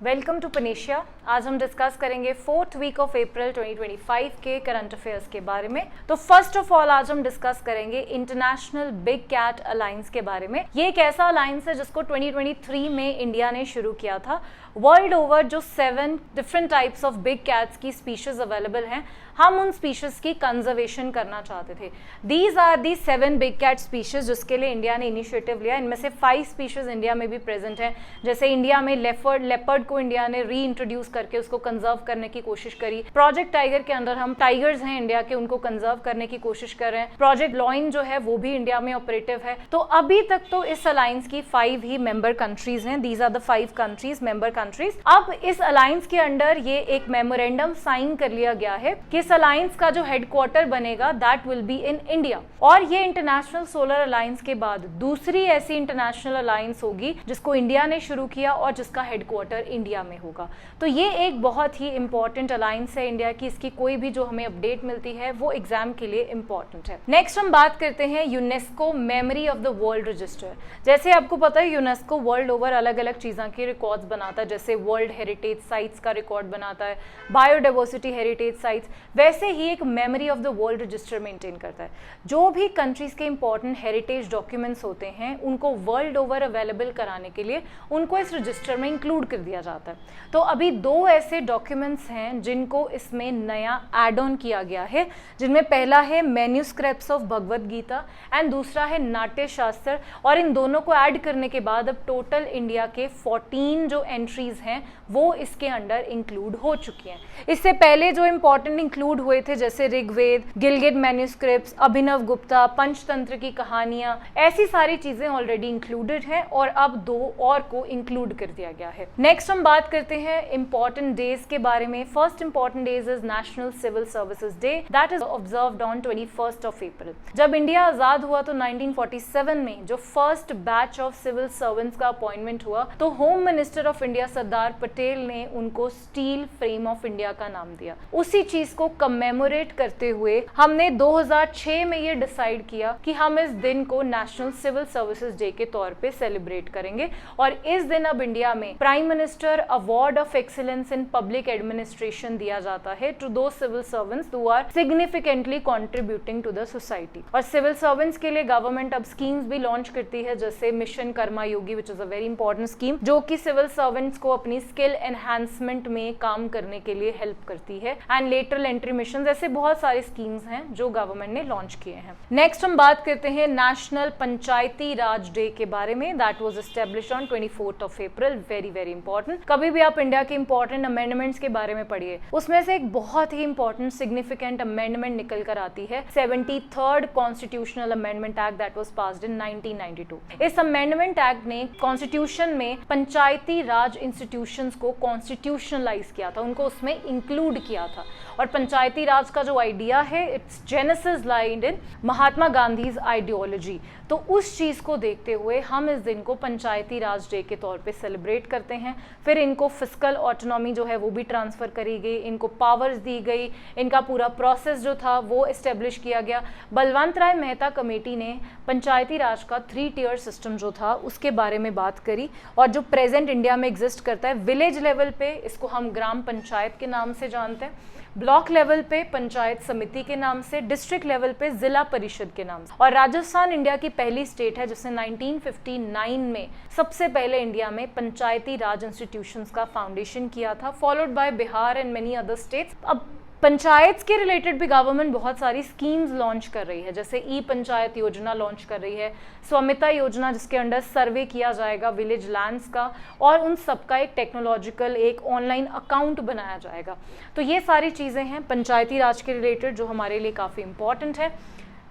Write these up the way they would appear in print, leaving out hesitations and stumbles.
Welcome to panacea. आज हम discuss करेंगे 4th वीक ऑफ अप्रैल 2025 के करंट अफेयर्स के बारे में। तो फर्स्ट ऑफ ऑल आज हम डिस्कस करेंगे इंटरनेशनल बिग कैट अलायंस के बारे में। ये एक ऐसा अलायंस है जिसको 2023 में इंडिया ने शुरू किया था। वर्ल्ड ओवर जो 7 different types of big cats की स्पीशीज अवेलेबल हैं, हम उन स्पीशीज की कंजर्वेशन करना चाहते थे। These are the 7 big cat species जिसके लिए इंडिया ने इनिशिएटिव लिया। इनमें से 5 स्पीशीज इंडिया में भी प्रेजेंट हैं। जैसे इंडिया में लेपर्ड को इंडिया ने री इंट्रोड्यूस करके उसको कंजर्व करने की कोशिश करी। प्रोजेक्ट टाइगर के अंदर हम टाइगर्स हैं इंडिया के, उनको कंजर्व करने की कोशिश कर रहे हैं। प्रोजेक्ट लॉइन जो है वो भी इंडिया में ऑपरेटिव है। तो अभी तक तो इस अलायंस की 5 ही मेंबर कंट्रीज हैं। These are the 5 countries, member countries. अब इस अलायंस के अंडर ये एक मेमोरेंडम साइन कर लिया गया है कि इस अलायंस का जो हेडक्वार्टर बनेगा that will be in India. और ये इंटरनेशनल सोलर अलायंस के बाद दूसरी ऐसी इंटरनेशनल अलायंस होगी जिसको इंडिया ने शुरू किया और जिसका हेडक्वार्टर इंडिया में होगा। तो ये एक बहुत ही इंपॉर्टेंट अलायंस है इंडिया की। इसकी कोई भी जो हमें अपडेट मिलती है वो एग्जाम के लिए इंपॉर्टेंट है। नेक्स्ट हम बात करते हैं UNESCO memory of the world register. जैसे आपको पता है यूनेस्को वर्ल्ड ओवर अलग अलग चीज़ों के रिकॉर्ड्स बनाता है। जैसे वर्ल्ड हेरिटेज साइट्स का रिकॉर्ड बनाता है, बायोडाइवर्सिटी हेरिटेज साइट्स, वैसे ही एक memory of the world register maintain करता है। जो भी कंट्रीज के इंपॉर्टेंट हेरिटेज डॉक्यूमेंट्स होते हैं उनको वर्ल्ड ओवर अवेलेबल कराने के लिए उनको इस रजिस्टर में इंक्लूड कर दिया जाता है। तो अभी 2 ऐसे डॉक्यूमेंट्स हैं जिनको इसमें नया एड ऑन किया गया है, जिनमें पहला है manuscripts of Bhagavad Gita and दूसरा है नाट्य शास्त्र। और इन दोनों को ऐड करने के बाद अब टोटल इंडिया के 14 जो एंट्रीज हैं वो इसके अंडर इंक्लूड हो चुकी हैं। इससे पहले जो इंपॉर्टेंट इंक्लूड हुए थे जैसे ऋग्वेद, गिलगित मैन्यूस्क्रिप्ट्स, अभिनव गुप्ता, पंचतंत्र की कहानियां, ऐसी सारी चीजें ऑलरेडी इंक्लूडेड हैं और अब 2 और को इंक्लूड कर दिया गया है। नेक्स्ट हम बात करते हैं इंपॉर्टेंट डेज के बारे में। First important days is national civil services day that is observed on 21 of April. जब इंडिया आजाद हुआ तो 1947 में जो first batch of civil servants का अपॉइंटमेंट हुआ तो home minister of India Sardar Patel ने उनको स्टील फ्रेम ऑफ इंडिया का नाम दिया। उसी चीज को कमेमोरेट करते हुए हमने 2006 में ये डिसाइड किया कि हम इस दिन को नेशनल सिविल सर्विसेज डे के तौर पे सेलिब्रेट करेंगे। और इस दिन अब इंडिया में prime minister award of excellence in public administration दिया जाता है टू दो civil servants who are significantly contributing to the society. और सिविल सर्वेंट्स के लिए गवर्नमेंट अब स्कीम्स भी लॉन्च करती है, जैसे mission Karma Yogi which is a very important scheme, जो कि सिविल सर्वेंट्स को अपनी स्किल एनहांसमेंट में काम करने के लिए हेल्प करती है। एंड लेटरल एंट्री मिशन, ऐसे बहुत सारे स्कीम्स हैं जो गवर्नमेंट ने लॉन्च किए हैं। नेक्स्ट हम बात करते हैं नेशनल पंचायती राज डे के बारे में। That was established on 24 of April. Very very important. कभी भी आप इंडिया के इंपॉर्टेंट अमेंडमेंट्स के बारे में पढ़िए, उसमें से एक बहुत ही इंपॉर्टेंट सिग्निफिकेंट अमेंडमेंट निकल कर आती है 73rd constitutional amendment act that was passed in 1992। इस अमेंडमेंट एक्ट ने कॉन्स्टिट्यूशन में पंचायती राज इंस्टीट्यूशंस को कॉन्स्टिट्यूशनलाइज किया था, उनको उसमें इंक्लूड किया था। और पंचायती राज का जो आइडिया है its genesis laid in Mahatma Gandhi's ideology. तो उस चीज को देखते हुए हम इस दिन को पंचायती राज डे के तौर पे सेलिब्रेट करते हैं। फिर इनको फिस्कल ऑटोनॉमी जो है वो भी ट्रांसफर करी गई, इनको पावर्स दी गई, इनका पूरा प्रोसेस जो था वो एस्टेब्लिश किया गया। बलवंत राय मेहता कमेटी ने पंचायती राज का 3 टियर सिस्टम जो था उसके बारे में बात करी। और जो प्रेजेंट इंडिया में एग्जिस्ट करता है विलेज लेवल पे इसको हम ग्राम पंचायत के नाम से जानते हैं, ब्लॉक लेवल पे पंचायत समिति के नाम से, डिस्ट्रिक्ट लेवल पे जिला परिषद के नाम से। और राजस्थान इंडिया की पहली स्टेट है जिसने 1959 में सबसे पहले इंडिया में पंचायती राज इंस्टीट्यूशंस का फाउंडेशन किया था, followed by Bihar and many other states. अब पंचायत के रिलेटेड भी गवर्नमेंट बहुत सारी स्कीम्स लॉन्च कर रही है, जैसे ई पंचायत योजना लॉन्च कर रही है, स्वामित्व योजना जिसके अंडर सर्वे किया जाएगा विलेज लैंड्स का और उन सबका एक टेक्नोलॉजिकल एक ऑनलाइन अकाउंट बनाया जाएगा। तो ये सारी चीज़ें हैं पंचायती राज के रिलेटेड जो हमारे लिए काफ़ी इंपॉर्टेंट है।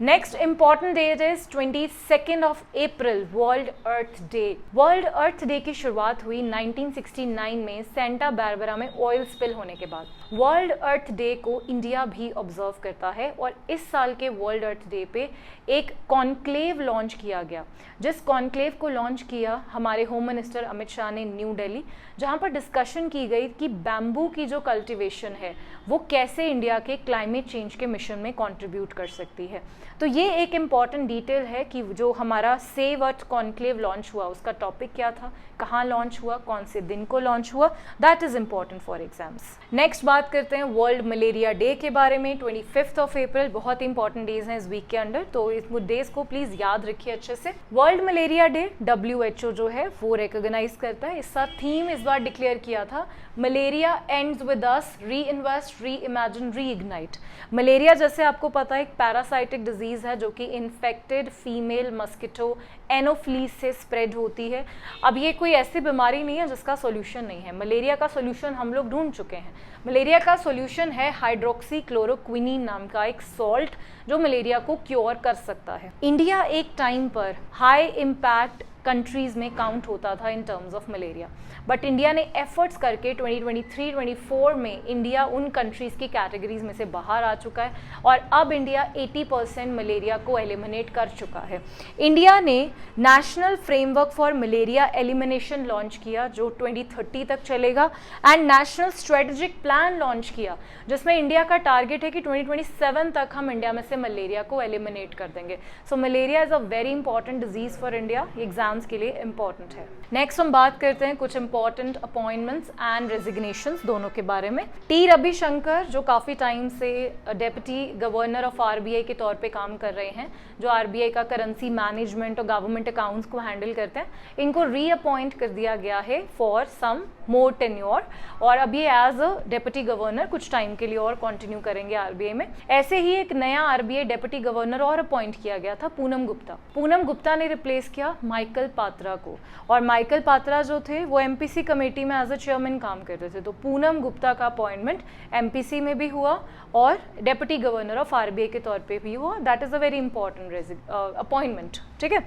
Next important date is 22 of April, world earth day. World earth day की शुरुआत हुई 1969 में सेंटा बारबरा में ऑयल स्पिल होने के बाद। वर्ल्ड अर्थ डे को इंडिया भी ऑब्जर्व करता है और इस साल के वर्ल्ड अर्थ डे पे एक कॉन्क्लेव लॉन्च किया गया, जिस कॉन्क्लेव को लॉन्च किया हमारे होम मिनिस्टर अमित शाह ने न्यू दिल्ली, जहां पर डिस्कशन की गई कि बैम्बू की जो कल्टीवेशन है वो कैसे इंडिया के क्लाइमेट चेंज के मिशन में कंट्रीब्यूट कर सकती है। तो ये एक इम्पॉर्टेंट डिटेल है कि जो हमारा सेव अर्थ कॉन्क्लेव लॉन्च हुआ उसका टॉपिक क्या था, कहाँ लॉन्च हुआ, कौन से दिन को लॉन्च हुआ, that is important for exams. Next बात करते हैं वर्ल्ड मलेरिया डे के बारे में। 25 अप्रैल बहुत इंपॉर्टेंट डेज हैं इस वीक के अंदर, तो इस डेज को प्लीज याद रखिए अच्छे से। वर्ल्ड मलेरिया डे WHO जो है वो रिकॉग्नाइज करता है। इसका थीम इस बार डिक्लेयर किया था मलेरिया एंड्स विद अस, री इन्वेस्ट, री इमेजिन, री इग्नाइट। मलेरिया जैसे आपको पता है एक पैरासाइटिक डिजीज है जो कि इन्फेक्टेड फीमेल मस्किटो एनोफ्लीस से स्प्रेड होती है। अब ये कोई ऐसी बीमारी नहीं है जिसका सॉल्यूशन नहीं है। मलेरिया का सॉल्यूशन हम लोग ढूंढ चुके हैं। मलेरिया का सॉल्यूशन है हाइड्रोक्सी क्लोरोक्विनीन नाम का एक सॉल्ट जो मलेरिया को क्योर कर सकता है। इंडिया एक टाइम पर हाई इम्पैक्ट कंट्रीज में काउंट होता था in terms of malaria, but India ने एफर्ट्स करके 2023-24 में इंडिया उन कंट्रीज की कैटेगरीज में से बाहर आ चुका है और अब इंडिया 80% मलेरिया को एलिमिनेट कर चुका है। इंडिया ने national framework for malaria elimination launch किया जो 2030 तक चलेगा and national strategic plan launch किया जिसमें इंडिया का टारगेट है कि 2027 तक हम इंडिया में से मलेरिया को एलिमिनेट कर देंगे। So malaria is a very important disease for India, exams के लिए इंपॉर्टेंट है। नेक्स्ट हम बात करते हैं कुछ इंपॉर्टेंट अपॉइंटमेंट्स एंड रेजिग्नेशंस दोनों के बारे में। टी रविशंकर जो काफी टाइम से डेप्यूटी गवर्नर ऑफ RBI के तौर पे काम कर रहे हैं, जो RBI का करेंसी मैनेजमेंट और गवर्नमेंट अकाउंट्स को हैंडल करते हैं, इनको रीअपॉइंट कर दिया गया है फॉर सम मोर टेन्योर और अब ये एज अ डेप्यूटी गवर्नर कुछ टाइम के लिए और कंटिन्यू करेंगे RBI में। ऐसे ही एक नया RBI डेप्यूटी गवर्नर और अपॉइंट किया गया था, पूनम गुप्ता। पूनम गुप्ता ने रिप्लेस किया माइकल पात्रा को और माइकल पात्रा जो थे वो MPC कमेटी में एज अ चेयरमैन काम करते थे। तो पूनम गुप्ता का अपॉइंटमेंट MPC में भी हुआ और डेप्यूटी गवर्नर ऑफ RBI के तौर पे भी हुआ। That is a very important appointment. ठीक है,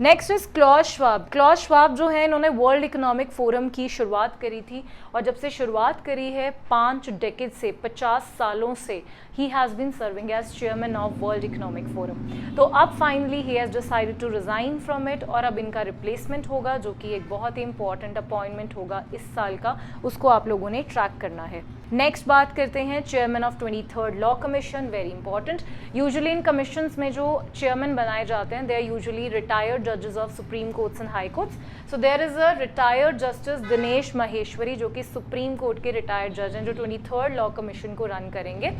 next is clause Schwab. Clause Schwab जो है इन्होंने वर्ल्ड इकोनॉमिक फोरम की शुरुआत करी थी और जब से शुरुआत करी है 5 डेकेड से 50 सालों से he has been serving as chairman of World Economic Forum। तो अब finally he has decided to resign from it और अब इनका रिप्लेसमेंट होगा जो कि एक बहुत ही इंपॉर्टेंट अपॉइंटमेंट होगा इस साल का, उसको आप लोगों ने ट्रैक करना है। नेक्स्ट बात करते हैं chairman of 23rd law commission, very important. Usually in commissions में जो चेयरमैन बनाए जाते हैं दे आर यूजुअली रिटायर्ड जजेस of supreme courts and high courts. So there is a retired justice Dinesh Maheshwari जो कि सुप्रीम कोर्ट के रिटायर्ड जज हैं जो 23rd लॉ कमीशन को रन करेंगे।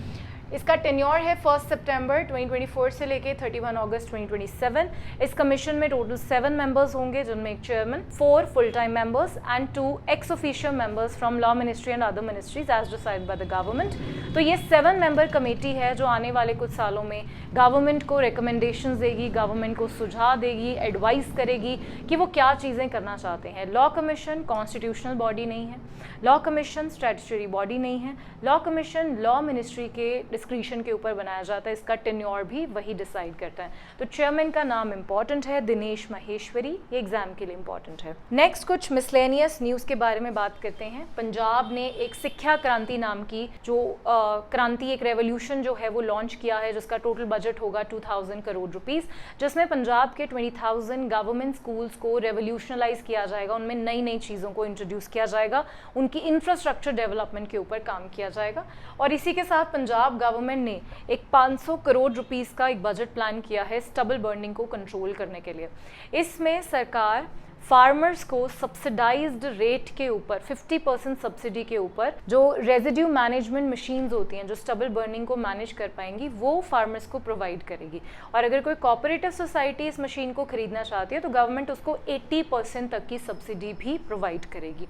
इसका टेन्योर है 1 सितंबर 2024 से लेके 31 अगस्त 2027। इस कमीशन में टोटल 7 मेंबर्स होंगे जिनमें एक chairman, 4 full time members and 2 ex official members from law ministry and other ministries as decided by the government. तो ये 7 मेंबर कमेटी है जो आने वाले कुछ सालों में गवर्नमेंट को रिकमेंडेशंस देगी, गवर्नमेंट को सुझाव देगी, एडवाइस करेगी कि वो क्या चीज़ें करना चाहते हैं। लॉ कमीशन कॉन्स्टिट्यूशनल बॉडी नहीं है, लॉ कमीशन स्टैट्यूटरी बॉडी नहीं है, लॉ कमीशन लॉ मिनिस्ट्री के डिस्क्रिशन के ऊपर बनाया जाता है, इसका टेन्योर भी वही डिसाइड करता है। तो चेयरमैन का नाम इंपॉर्टेंट है दिनेश महेश्वरी, ये एग्जाम के लिए इंपॉर्टेंट है। नेक्स्ट कुछ मिसलेनियस न्यूज़ के बारे में बात करते हैं। पंजाब ने एक शिक्षा क्रांति नाम की जो क्रांति, एक रेवोल्यूशन जो है वो लॉन्च किया है जिसका टोटल बजट होगा 2000 करोड़ रुपीस, जिसमें पंजाब के 20,000 गवर्नमेंट स्कूल्स को रेवोल्यूशनलाइज किया जाएगा, उनमें नई नई चीज़ों को इंट्रोड्यूस किया जाएगा, उनकी इंफ्रास्ट्रक्चर डेवलपमेंट के ऊपर काम किया जाएगा। और इसी के साथ पंजाब गवर्नमेंट ने एक 500 करोड़ रुपीस का एक बजट प्लान किया है स्टबल बर्निंग को कंट्रोल करने के लिए। इसमें सरकार फार्मर्स को सब्सिडाइज्ड रेट के ऊपर 50% सब्सिडी के ऊपर जो रेजिड्यू मैनेजमेंट मशीन्स होती हैं जो स्टबल बर्निंग को मैनेज कर पाएंगी वो फार्मर्स को प्रोवाइड करेगी। और अगर कोई कोऑपरेटिव सोसाइटी इस मशीन को खरीदना चाहती है तो गवर्नमेंट उसको 80% तक की सब्सिडी भी प्रोवाइड करेगी।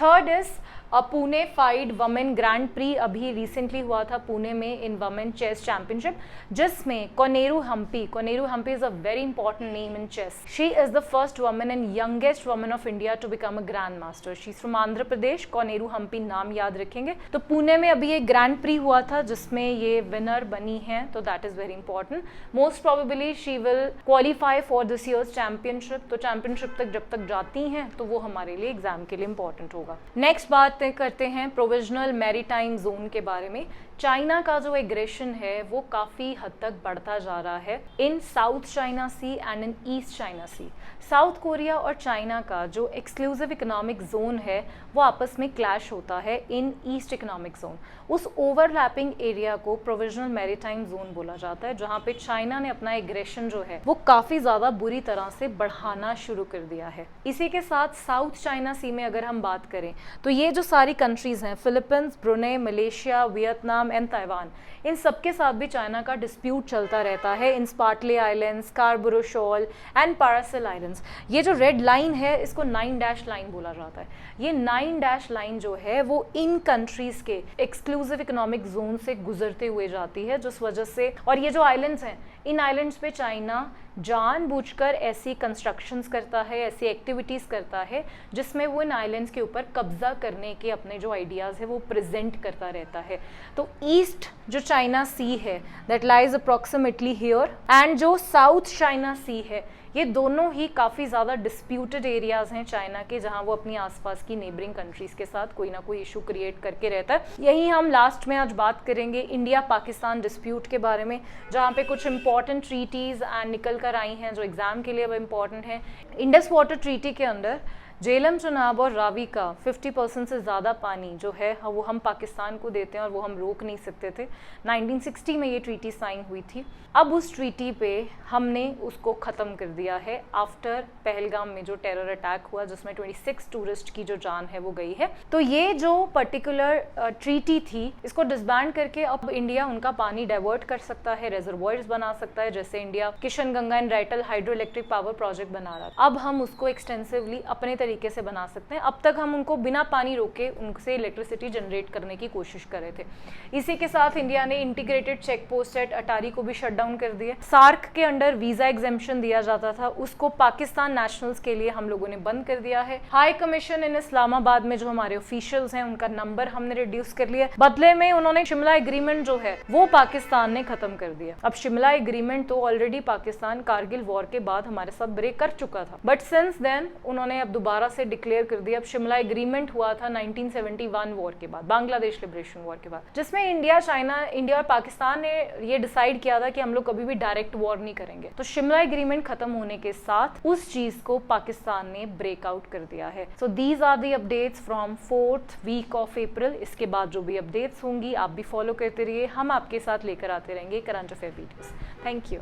Third is Pune FIDE women grand prix, अभी रिसेंटली हुआ था पुणे में इन वमेन चेस चैंपियनशिप, जिसमें Koneru Humpy is a very important name in chess. She is the first woman and youngest woman of India to become a grand master. She is from Andhra Pradesh, Koneru Humpy नाम याद रखेंगे। तो पुणे में अभी एक ग्रैंड प्री हुआ था जिसमें ये विनर बनी है, तो that is very important. Most probably she will qualify for this years championship. तो चैंपियनशिप तक जब तक जाती हैं तो वो हमारे लिए एग्जाम के लिए इंपॉर्टेंट होगा। होगा। नेक्स्ट बात करते हैं प्रोविजनल मैरीटाइम जोन के बारे में। चाइना का जो एग्रेशन है वो काफ़ी हद तक बढ़ता जा रहा है in South China Sea and in East China Sea. South Korea और चाइना का जो एक्सक्लूसिव इकोनॉमिक जोन है वो आपस में क्लैश होता है इन ईस्ट इकोनॉमिक जोन। उस ओवरलैपिंग एरिया को प्रोविजनल मैरीटाइम जोन बोला जाता है, जहाँ पे चाइना ने अपना एग्रेशन जो है वो काफ़ी ज़्यादा बुरी तरह से बढ़ाना शुरू कर दिया है। इसी के साथ साउथ चाइना सी में अगर हम बात करें तो ये जो सारी कंट्रीज़ हैं, Philippines, Brunei, Malaysia, Vietnam and Taiwan, इन सब के साथ भी चाइना का डिस्प्यूट चलता रहता है in Spratly Islands, Scarborough Shoal and Paracel Islands. ये जो रेड लाइन है इसको 9 डैश लाइन बोला जाता है। ये 9 डैश लाइन जो है वो इन कंट्रीज के एक्सक्लूसिव इकोनॉमिक जोन से गुजरते हुए जाती है, जिस वजह से, और ये जो आइलैंड्स हैं इन आइलैंड्स पे चाइना जानबूझकर ऐसी कंस्ट्रक्शंस करता है, ऐसी एक्टिविटीज़ करता है जिसमें वो इन आइलैंड्स के ऊपर कब्जा करने के अपने जो आइडियाज़ है वो प्रेजेंट करता रहता है। तो ईस्ट जो चाइना सी है that lies approximately here, and जो साउथ चाइना सी है, ये दोनों ही काफ़ी ज़्यादा डिस्प्यूटेड एरियाज़ हैं चाइना के, जहाँ वो अपनी आसपास की नेबरिंग कंट्रीज़ के साथ कोई ना कोई इशू क्रिएट करके रहता है। यही हम लास्ट में आज बात करेंगे इंडिया पाकिस्तान डिस्प्यूट के बारे में, जहाँ पे कुछ इंपॉर्टेंट ट्रीटीज़ निकल कर आई हैं जो एग्ज़ाम के लिए अब इम्पॉर्टेंट हैं। इंडस वाटर ट्रीटी के अंदर झेलम, चनाब और रावी का 50% से ज़्यादा पानी जो है वो हम पाकिस्तान को देते हैं और वो हम रोक नहीं सकते थे। 1960 में ये ट्रीटी साइन हुई थी। अब उस ट्रीटी पे हमने उसको ख़त्म कर दिया है आफ्टर पहलगाम में जो टेरर अटैक हुआ, जिसमें 26 टूरिस्ट की जो जान है वो गई है। तो ये जो पर्टिकुलर ट्रीटी थी, इसको डिसबैंड करके अब इंडिया उनका पानी डाइवर्ट कर सकता है, रेजर्वॉयर्स बना सकता है, जैसे India Kishan Ganga and Ratle hydro electric power project बना रहा था। अब हम उसको एक्सटेंसिवली अपने तरीके से बना सकते हैं। अब तक हम उनको बिना पानी रोके उनसे इलेक्ट्रिसिटी जनरेट करने की कोशिश कर रहे थे। इसी के साथ इंडिया ने इंटीग्रेटेड चेक पोस्ट एट अटारी को भी शट डाउन कर दिया। सार्क के अंडर वीजा एग्जेम्पशन दिया जाता था, उसको पाकिस्तान नेशनल्स के लिए हम लोगों ने बंद कर दिया है। हाई कमीशन इन इस्लामाबाद में जो हमारे ऑफिशियल्स हैं उनका नंबर हमने रिड्यूस कर लिया। बदले में उन्होंने शिमला एग्रीमेंट जो है वो पाकिस्तान ने खत्म कर दिया। अब शिमला एग्रीमेंट तो ऑलरेडी पाकिस्तान कारगिल वॉर के बाद हमारे साथ ब्रेक कर चुका था, बट सिंस देन उन्होंने अब दोबारा से डिक्लेयर कर दिया। अब शिमला एग्रीमेंट हुआ था 1971 वॉर के बाद, बांग्लादेश लिबरेशन वॉर के बाद, जिसमें इंडिया और पाकिस्तान ने ये डिसाइड किया था कि हम लोग कभी भी डायरेक्ट वॉर नहीं करेंगे। तो शिमला एग्रीमेंट खत्म होने के साथ उस चीज को पाकिस्तान ने ब्रेकआउट कर दिया है। So these are the updates from 4th week of April. इसके बाद जो भी अपडेट्स होंगी आप भी फॉलो करते रहिए, हम आपके साथ लेकर आते रहेंगे current affair videos. Thank you.